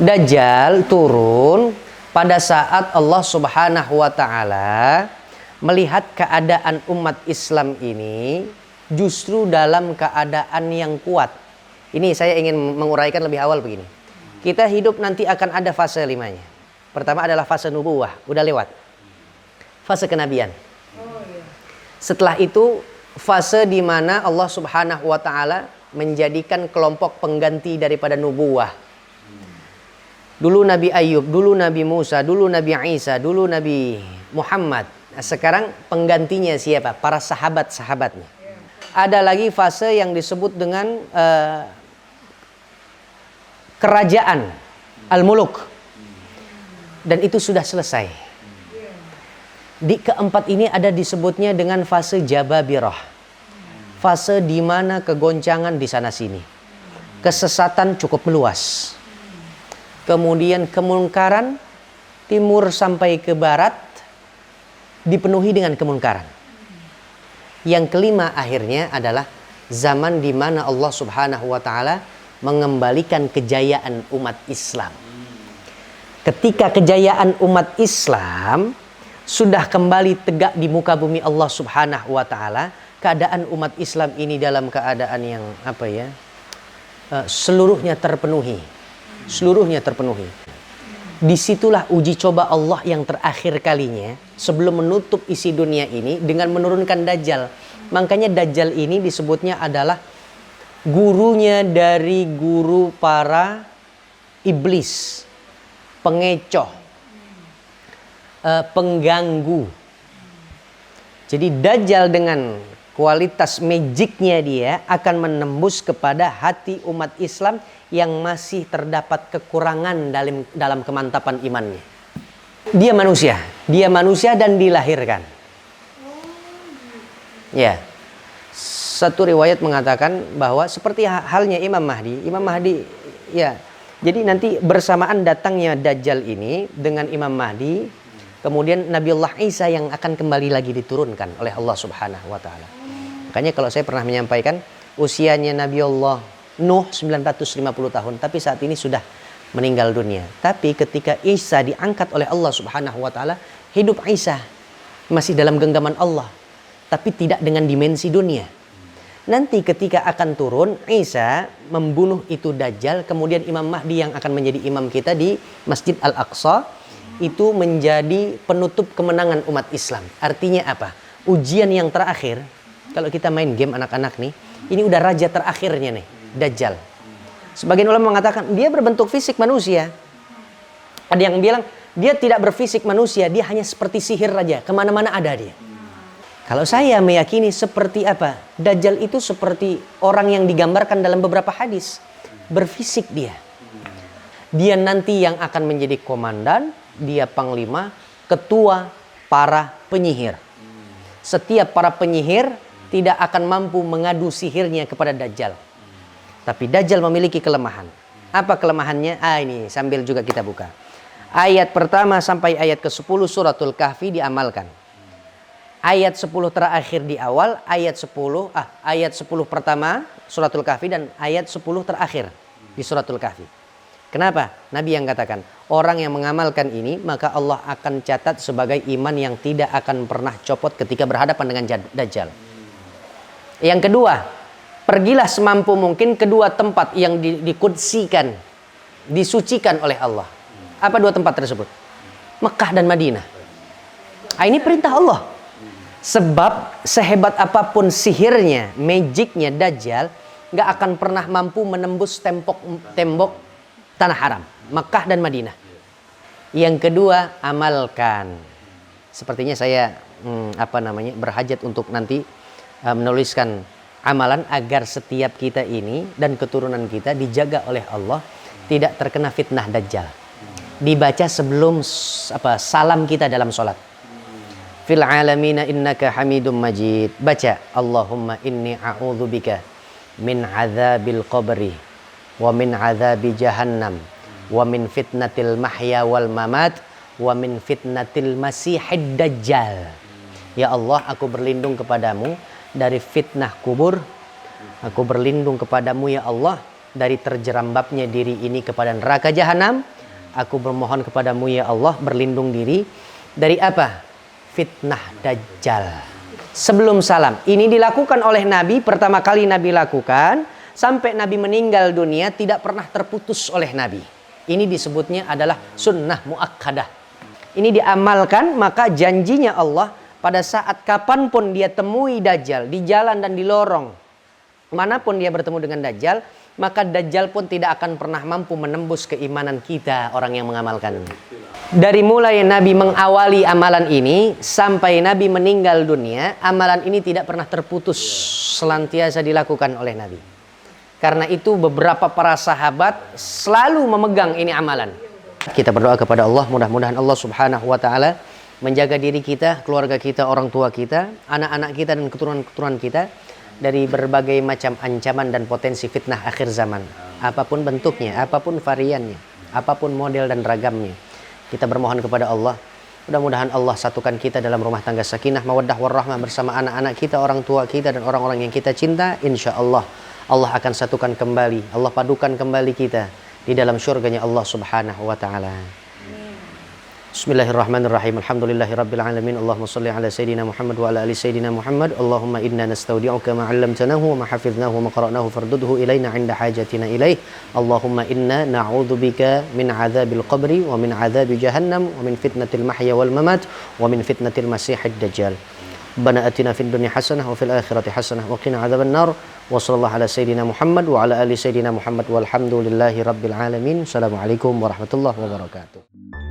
Dajjal turun pada saat Allah Subhanahu wa Ta'ala melihat keadaan umat Islam ini justru dalam keadaan yang kuat. Ini saya ingin menguraikan lebih awal begini. Kita hidup nanti akan ada fase limanya. Pertama adalah fase nubuwah, udah lewat. Fase kenabian. Setelah itu fase di mana Allah Subhanahu wa Ta'ala menjadikan kelompok pengganti daripada nubuwah. Dulu Nabi Ayub, dulu Nabi Musa, dulu Nabi Isa, dulu Nabi Muhammad. Nah, sekarang penggantinya siapa? Para sahabat-sahabatnya. Ada lagi fase yang disebut dengan kerajaan Al-Muluk. Dan itu sudah selesai. Di keempat ini ada disebutnya dengan fase Jababirah. Fase di mana kegoncangan di sana sini. Kesesatan cukup meluas. Kemudian kemungkaran timur sampai ke barat dipenuhi dengan kemungkaran. Yang kelima akhirnya adalah zaman di mana Allah Subhanahu wa Ta'ala mengembalikan kejayaan umat Islam. Ketika kejayaan umat Islam sudah kembali tegak di muka bumi Allah Subhanahu wa Ta'ala, keadaan umat Islam ini dalam keadaan yang seluruhnya terpenuhi. Seluruhnya terpenuhi. Disitulah uji coba Allah yang terakhir kalinya sebelum menutup isi dunia ini dengan menurunkan Dajjal. Makanya Dajjal ini disebutnya adalah gurunya dari guru para iblis, pengecoh, pengganggu. Jadi Dajjal dengan kualitas magicnya dia akan menembus kepada hati umat Islam yang masih terdapat kekurangan dalam kemantapan imannya. Dia manusia dan dilahirkan. Ya, satu riwayat mengatakan bahwa seperti halnya Imam Mahdi, ya. Jadi nanti bersamaan datangnya Dajjal ini dengan Imam Mahdi, kemudian Nabiullah Isa yang akan kembali lagi diturunkan oleh Allah Subhanahu wa Ta'ala. Makanya kalau saya pernah menyampaikan usianya Nabiullah Nuh 950 tahun, tapi saat ini sudah meninggal dunia. Tapi ketika Isa diangkat oleh Allah Subhanahu wa Ta'ala, hidup Isa masih dalam genggaman Allah, tapi tidak dengan dimensi dunia. Nanti ketika akan turun, Isa membunuh itu Dajjal, kemudian Imam Mahdi yang akan menjadi imam kita di Masjid Al-Aqsa, itu menjadi penutup kemenangan umat Islam. Artinya apa? Ujian yang terakhir, kalau kita main game anak-anak nih, ini udah raja terakhirnya nih, Dajjal. Sebagian ulama mengatakan dia berbentuk fisik manusia. Ada yang bilang dia tidak berfisik manusia, dia hanya seperti sihir raja, kemana-mana ada dia. Kalau saya meyakini seperti apa? Dajjal itu seperti orang yang digambarkan dalam beberapa hadis. Berfisik dia. Dia nanti yang akan menjadi komandan, dia panglima, ketua para penyihir. Setiap para penyihir tidak akan mampu mengadu sihirnya kepada Dajjal. Tapi Dajjal memiliki kelemahan. Apa kelemahannya? Ini sambil juga kita buka. Ayat pertama sampai ayat ke-10 suratul Kahfi diamalkan. Ayat 10 terakhir di awal, ayat 10 pertama suratul Kahfi dan ayat 10 terakhir di suratul Kahfi. Kenapa? Nabi yang katakan, orang yang mengamalkan ini maka Allah akan catat sebagai iman yang tidak akan pernah copot ketika berhadapan dengan Dajjal. Yang kedua, pergilah semampu mungkin kedua tempat yang dikutsikan, disucikan oleh Allah. Apa dua tempat tersebut? Mekah dan Madinah. Ini perintah Allah. Sebab sehebat apapun sihirnya, magicnya Dajjal, gak akan pernah mampu menembus tembok tanah haram, Mekah dan Madinah. Yang kedua, amalkan. Sepertinya saya berhajat untuk nanti menuliskan amalan agar setiap kita ini dan keturunan kita dijaga oleh Allah tidak terkena fitnah Dajjal. Dibaca sebelum salam kita dalam sholat. Fil alamina innaka hamidum majid. Baca Allahumma inni a'udzubika min azabil qabri wa min azabi jahannam wa min fitnatil mahya wal mamat wa min fitnatil masihid dajjal. Ya Allah, aku berlindung kepadamu dari fitnah kubur, Aku berlindung kepadamu ya Allah dari terjerambabnya diri ini kepada neraka jahanam. Aku bermohon kepadamu ya Allah berlindung diri dari apa? Fitnah Dajjal. Sebelum salam. Ini dilakukan oleh Nabi, pertama kali Nabi lakukan. Sampai Nabi meninggal dunia tidak pernah terputus oleh Nabi. Ini disebutnya adalah sunnah muakkadah. Ini diamalkan, maka janjinya Allah pada saat kapanpun dia temui Dajjal, di jalan dan di lorong, manapun dia bertemu dengan Dajjal, maka Dajjal pun tidak akan pernah mampu menembus keimanan kita orang yang mengamalkan. Dari mulai Nabi mengawali amalan ini sampai Nabi meninggal dunia, amalan ini tidak pernah terputus, senantiasa dilakukan oleh Nabi. Karena itu beberapa para sahabat selalu memegang ini amalan. Kita berdoa kepada Allah, mudah-mudahan Allah Subhanahu wa taala menjaga diri kita, keluarga kita, orang tua kita, anak-anak kita dan keturunan-keturunan kita dari berbagai macam ancaman dan potensi fitnah akhir zaman. Apapun bentuknya, apapun variannya, apapun model dan ragamnya. Kita bermohon kepada Allah, mudah-mudahan Allah satukan kita dalam rumah tangga sakinah, mawaddah warahmah bersama anak-anak kita, orang tua kita dan orang-orang yang kita cinta. Insya Allah, Allah akan satukan kembali, Allah padukan kembali kita di dalam syurganya Allah Subhanahu wa taala. Bismillahirrahmanirrahim. Alhamdulillahirabbil alamin. Allahumma shalli ala sayidina Muhammad wa ala ali sayidina Muhammad. Allahumma inna nastaudi'uka ma 'allamtanahu wa ma hafidhnahu wa ma qara'nahu fardudhu ilaina 'inda hajatina ilaih. Allahumma inna na'udzubika min 'adzabil qabri wa min 'adzabi jahannam wa min fitnatil mahya wal mamat wa min fitnatil masiihid dajjal. Rabbana atina fid dunya hasanah wa fil akhirati hasanah wa qina 'adzabannar. Wa sallallahu ala sayidina Muhammad wa ala ali sayidina Muhammad walhamdulillahi rabbil alamin. Assalamualaikum warahmatullahi wabarakatuh.